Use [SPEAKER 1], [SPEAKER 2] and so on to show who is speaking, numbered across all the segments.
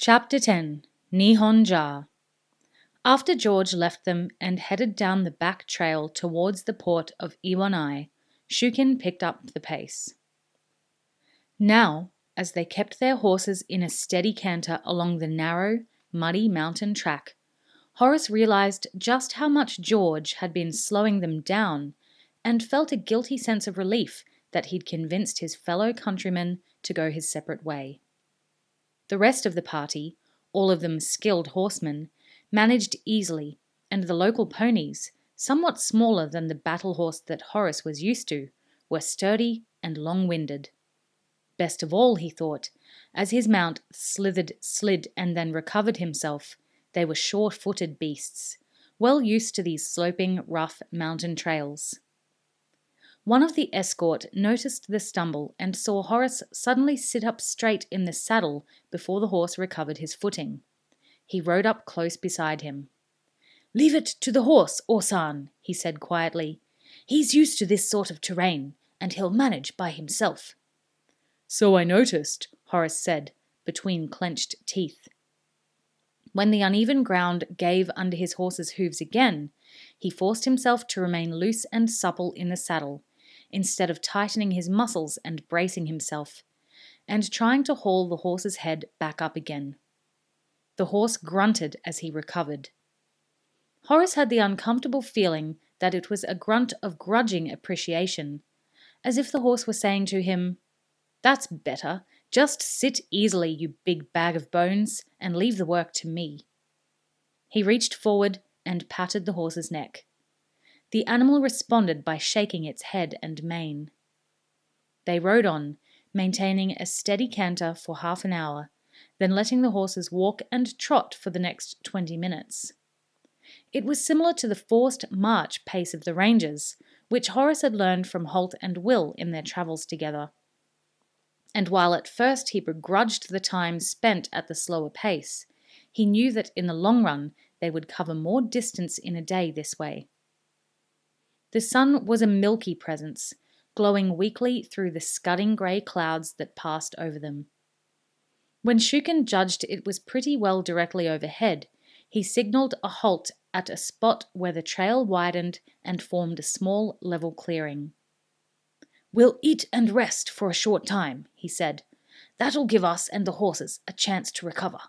[SPEAKER 1] Chapter 10 Nihon-Ja. After George left them and headed down the back trail towards the port of Iwanai, Shukin picked up the pace. Now, as they kept their horses in a steady canter along the narrow, muddy mountain track, Horace realized just how much George had been slowing them down and felt a guilty sense of relief that he'd convinced his fellow countrymen to go his separate way. The rest of the party, all of them skilled horsemen, managed easily, and the local ponies, somewhat smaller than the battle horse that Horace was used to, were sturdy and long-winded. Best of all, he thought, as his mount slid and then recovered himself, they were sure-footed beasts, well used to these sloping, rough mountain trails. One of the escort noticed the stumble and saw Horace suddenly sit up straight in the saddle before the horse recovered his footing. He rode up close beside him. "Leave it to the horse, Orsan," he said quietly. "He's used to this sort of terrain, and he'll manage by himself." "So I noticed," Horace said, between clenched teeth. When the uneven ground gave under his horse's hooves again, he forced himself to remain loose and supple in the saddle, instead of tightening his muscles and bracing himself, and trying to haul the horse's head back up again. The horse grunted as he recovered. Horace had the uncomfortable feeling that it was a grunt of grudging appreciation, as if the horse were saying to him, "That's better. Just sit easily, you big bag of bones, and leave the work to me." He reached forward and patted the horse's neck. The animal responded by shaking its head and mane. They rode on, maintaining a steady canter for half an hour, then letting the horses walk and trot for the next 20 minutes. It was similar to the forced march pace of the Rangers, which Horace had learned from Holt and Will in their travels together. And while at first he begrudged the time spent at the slower pace, he knew that in the long run they would cover more distance in a day this way. The sun was a milky presence, glowing weakly through the scudding grey clouds that passed over them. When Shukin judged it was pretty well directly overhead, he signalled a halt at a spot where the trail widened and formed a small level clearing. "We'll eat and rest for a short time," he said. "That'll give us and the horses a chance to recover."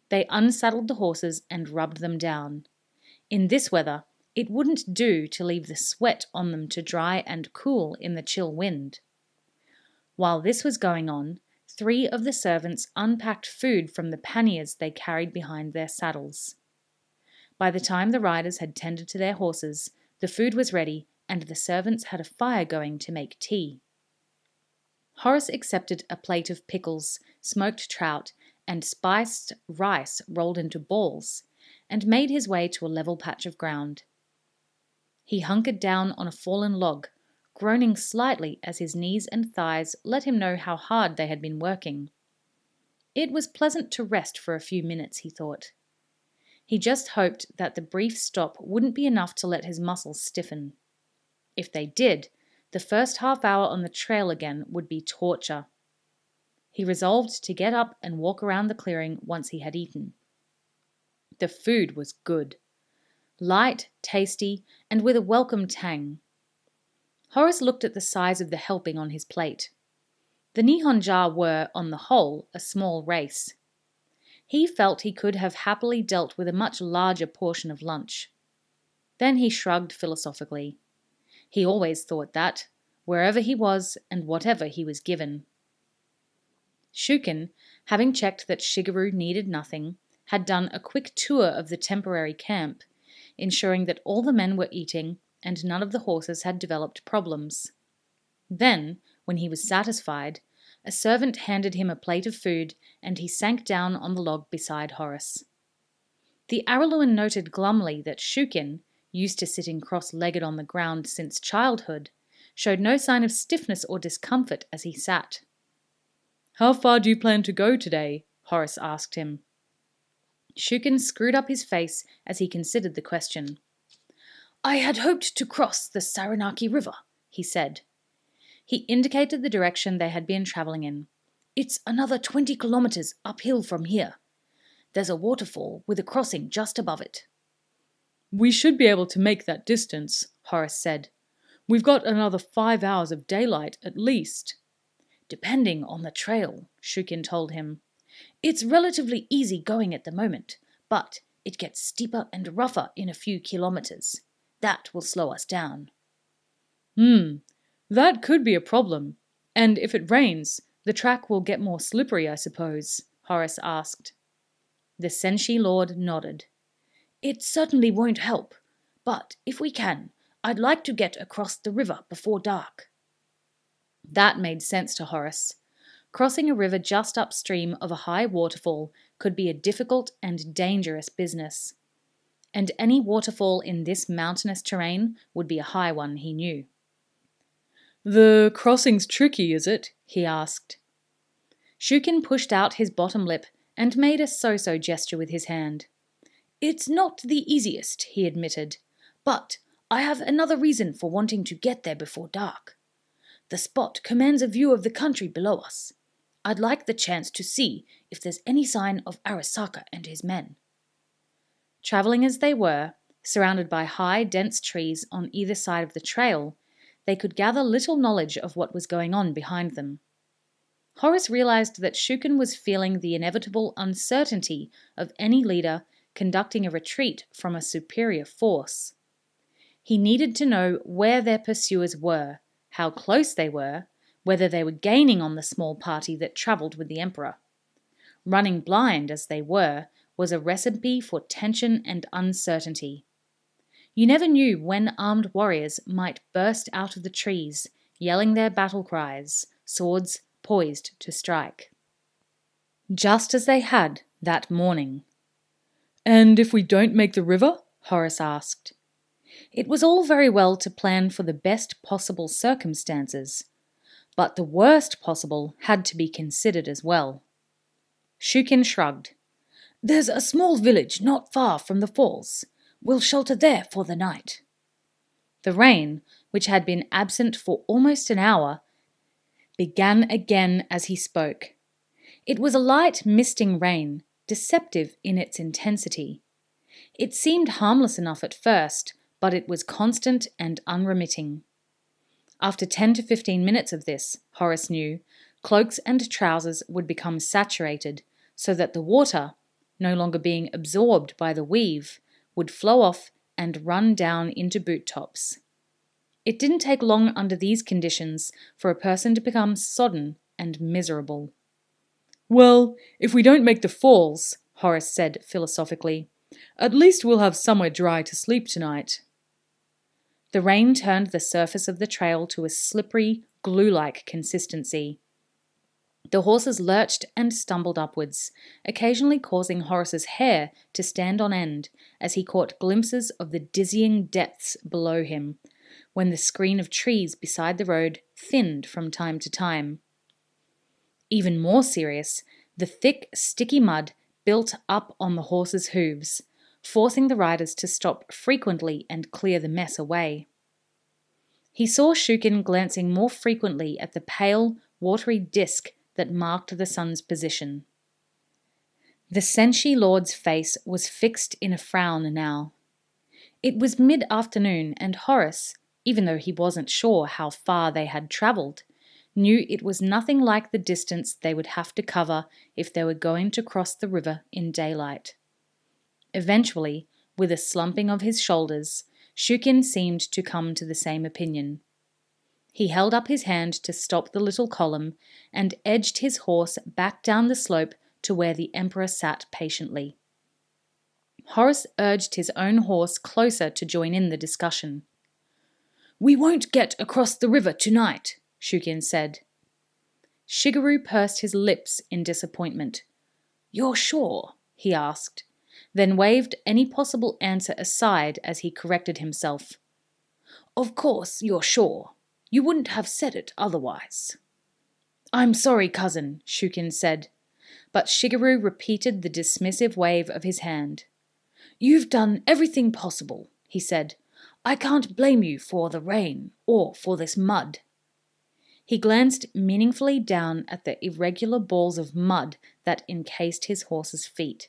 [SPEAKER 1] They unsaddled the horses and rubbed them down. In this weather, it wouldn't do to leave the sweat on them to dry and cool in the chill wind. While this was going on, 3 of the servants unpacked food from the panniers they carried behind their saddles. By the time the riders had tended to their horses, the food was ready and the servants had a fire going to make tea. Horace accepted a plate of pickles, smoked trout, and spiced rice rolled into balls, and made his way to a level patch of ground. He hunkered down on a fallen log, groaning slightly as his knees and thighs let him know how hard they had been working. It was pleasant to rest for a few minutes, he thought. He just hoped that the brief stop wouldn't be enough to let his muscles stiffen. If they did, the first half hour on the trail again would be torture. He resolved to get up and walk around the clearing once he had eaten. The food was good. Light, tasty, and with a welcome tang. Horace looked at the size of the helping on his plate. The Nihon-Ja were, on the whole, a small race. He felt he could have happily dealt with a much larger portion of lunch. Then he shrugged philosophically. He always thought that, wherever he was and whatever he was given. Shukin, having checked that Shigeru needed nothing, had done a quick tour of the temporary camp, ensuring that all the men were eating and none of the horses had developed problems. Then, when he was satisfied, a servant handed him a plate of food and he sank down on the log beside Horace. The Araluen noted glumly that Shukin, used to sitting cross-legged on the ground since childhood, showed no sign of stiffness or discomfort as he sat. "How far do you plan to go today?" Horace asked him. Shukin screwed up his face as he considered the question. "I had hoped to cross the Saranaki River," he said. He indicated the direction they had been travelling in, It's another 20 kilometers uphill from here. There's a waterfall with a crossing just above it. We should be able to make that distance, Horace said. We've got another 5 hours of daylight at least. Depending on the trail, Shukin told him. It's relatively easy going at the moment, but it gets steeper and rougher in a few kilometers. That will slow us down. That could be a problem. And if it rains, the track will get more slippery, I suppose, Horace asked. The Senshi Lord nodded. It certainly won't help, but if we can, I'd like to get across the river before dark. That made sense to Horace. Crossing a river just upstream of a high waterfall could be a difficult and dangerous business. And any waterfall in this mountainous terrain would be a high one, he knew. The crossing's tricky, is it? He asked. Shukin pushed out his bottom lip and made a so-so gesture with his hand. It's not the easiest, he admitted, but I have another reason for wanting to get there before dark. The spot commands a view of the country below us. I'd like the chance to see if there's any sign of Arasaka and his men. Travelling as they were, surrounded by high, dense trees on either side of the trail, they could gather little knowledge of what was going on behind them. Horace realized that Shukin was feeling the inevitable uncertainty of any leader conducting a retreat from a superior force. He needed to know where their pursuers were, how close they were, whether they were gaining on the small party that travelled with the Emperor. Running blind as they were was a recipe for tension and uncertainty. You never knew when armed warriors might burst out of the trees, yelling their battle cries, swords poised to strike. Just as they had that morning. And if we don't make the river? Horace asked. It was all very well to plan for the best possible circumstances, but the worst possible had to be considered as well. Shukin shrugged. There's a small village not far from the falls. We'll shelter there for the night. The rain, which had been absent for almost an hour, began again as he spoke. It was a light misting rain, deceptive in its intensity. It seemed harmless enough at first, but it was constant and unremitting. After 10 to 15 minutes of this, Horace knew, cloaks and trousers would become saturated, so that the water, no longer being absorbed by the weave, would flow off and run down into boot tops. It didn't take long under these conditions for a person to become sodden and miserable. Well, if we don't make the falls, Horace said philosophically, at least we'll have somewhere dry to sleep tonight. The rain turned the surface of the trail to a slippery, glue-like consistency. The horses lurched and stumbled upwards, occasionally causing Horace's hair to stand on end as he caught glimpses of the dizzying depths below him, when the screen of trees beside the road thinned from time to time. Even more serious, the thick, sticky mud built up on the horses' hooves, forcing the riders to stop frequently and clear the mess away. He saw Shukin glancing more frequently at the pale, watery disk that marked the sun's position. The Senshi Lord's face was fixed in a frown now. It was mid-afternoon, and Horace, even though he wasn't sure how far they had travelled, knew it was nothing like the distance they would have to cover if they were going to cross the river in daylight. Eventually, with a slumping of his shoulders, Shukin seemed to come to the same opinion. He held up his hand to stop the little column and edged his horse back down the slope to where the Emperor sat patiently. Horace urged his own horse closer to join in the discussion. We won't get across the river tonight, Shukin said. Shigeru pursed his lips in disappointment. You're sure? He asked, then waved any possible answer aside as he corrected himself. Of course you're sure. You wouldn't have said it otherwise. I'm sorry, cousin, Shukin said, but Shigeru repeated the dismissive wave of his hand. You've done everything possible, he said. I can't blame you for the rain or for this mud. He glanced meaningfully down at the irregular balls of mud that encased his horse's feet.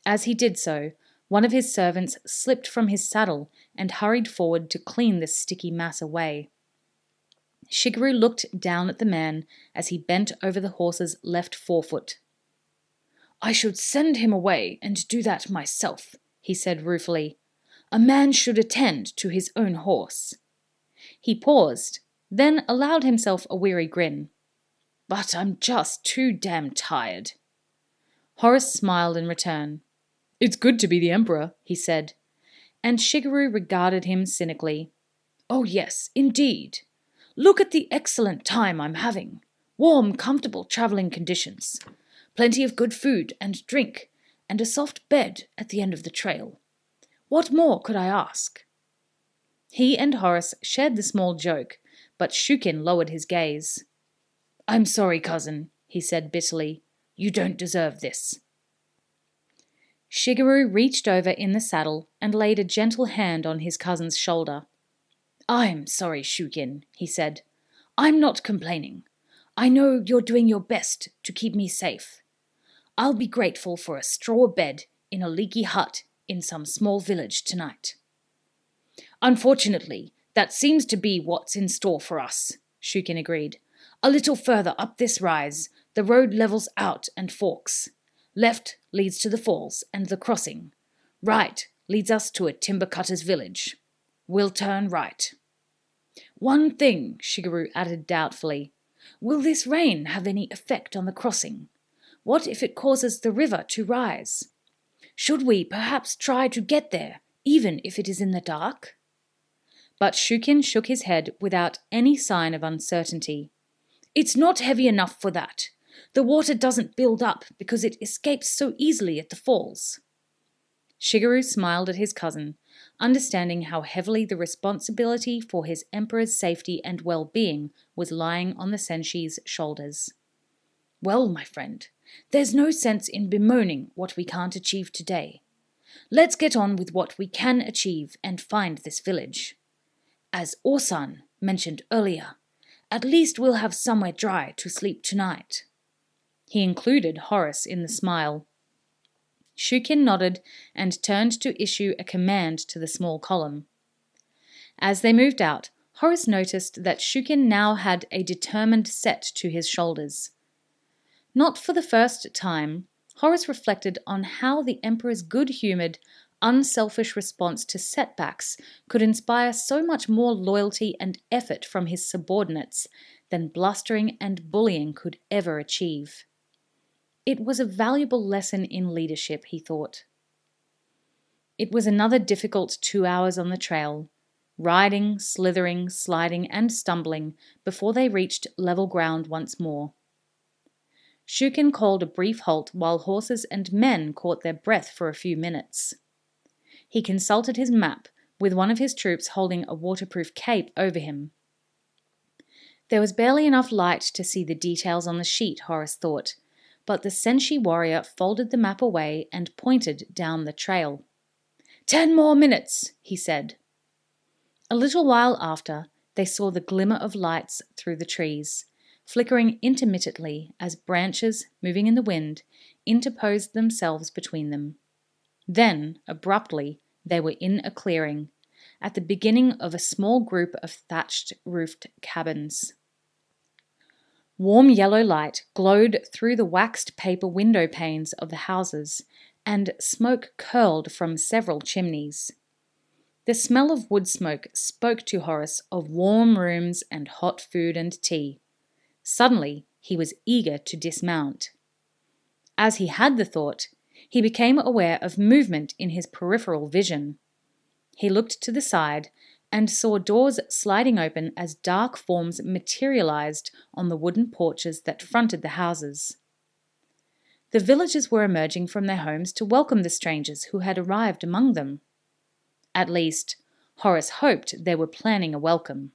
[SPEAKER 1] As he did so, one of his servants slipped from his saddle and hurried forward to clean the sticky mass away. Shigeru looked down at the man as he bent over the horse's left forefoot. "I should send him away and do that myself," he said ruefully. "A man should attend to his own horse." He paused, then allowed himself a weary grin. "But I'm just too damn tired." Horace smiled in return. "It's good to be the Emperor," he said, and Shigeru regarded him cynically. "Oh yes, indeed. Look at the excellent time I'm having. Warm, comfortable traveling conditions. Plenty of good food and drink, and a soft bed at the end of the trail. What more could I ask?" He and Horace shared the small joke, but Shukin lowered his gaze. "I'm sorry, cousin," he said bitterly. "You don't deserve this." Shigeru reached over in the saddle and laid a gentle hand on his cousin's shoulder. "I'm sorry, Shukin," he said. "I'm not complaining. I know you're doing your best to keep me safe. I'll be grateful for a straw bed in a leaky hut in some small village tonight." "Unfortunately, that seems to be what's in store for us," Shukin agreed. "A little further up this rise, the road levels out and forks. Left leads to the falls and the crossing. Right leads us to a timber cutter's village. We'll turn right." "One thing," Shigeru added doubtfully. "Will this rain have any effect on the crossing? What if it causes the river to rise? Should we perhaps try to get there, even if it is in the dark?" But Shukin shook his head without any sign of uncertainty. "It's not heavy enough for that. The water doesn't build up because it escapes so easily at the falls." Shigeru smiled at his cousin, understanding how heavily the responsibility for his emperor's safety and well-being was lying on the Senshi's shoulders. "Well, my friend, there's no sense in bemoaning what we can't achieve today. Let's get on with what we can achieve and find this village. As Orsan mentioned earlier, at least we'll have somewhere dry to sleep tonight." He included Horace in the smile. Shukin nodded and turned to issue a command to the small column. As they moved out, Horace noticed that Shukin now had a determined set to his shoulders. Not for the first time, Horace reflected on how the Emperor's good-humoured, unselfish response to setbacks could inspire so much more loyalty and effort from his subordinates than blustering and bullying could ever achieve. It was a valuable lesson in leadership, he thought. It was another difficult 2 hours on the trail, riding, slithering, sliding, and stumbling before they reached level ground once more. Shukin called a brief halt while horses and men caught their breath for a few minutes. He consulted his map, with one of his troops holding a waterproof cape over him. There was barely enough light to see the details on the sheet, Horace thought, but the Senshi warrior folded the map away and pointed down the trail. 10 more minutes, he said. A little while after, they saw the glimmer of lights through the trees, flickering intermittently as branches, moving in the wind, interposed themselves between them. Then, abruptly, they were in a clearing, at the beginning of a small group of thatched-roofed cabins. Warm yellow light glowed through the waxed paper window panes of the houses, and smoke curled from several chimneys. The smell of wood smoke spoke to Horace of warm rooms and hot food and tea. Suddenly, he was eager to dismount. As he had the thought, he became aware of movement in his peripheral vision. He looked to the side and saw doors sliding open as dark forms materialized on the wooden porches that fronted the houses. The villagers were emerging from their homes to welcome the strangers who had arrived among them. At least, Horace hoped they were planning a welcome.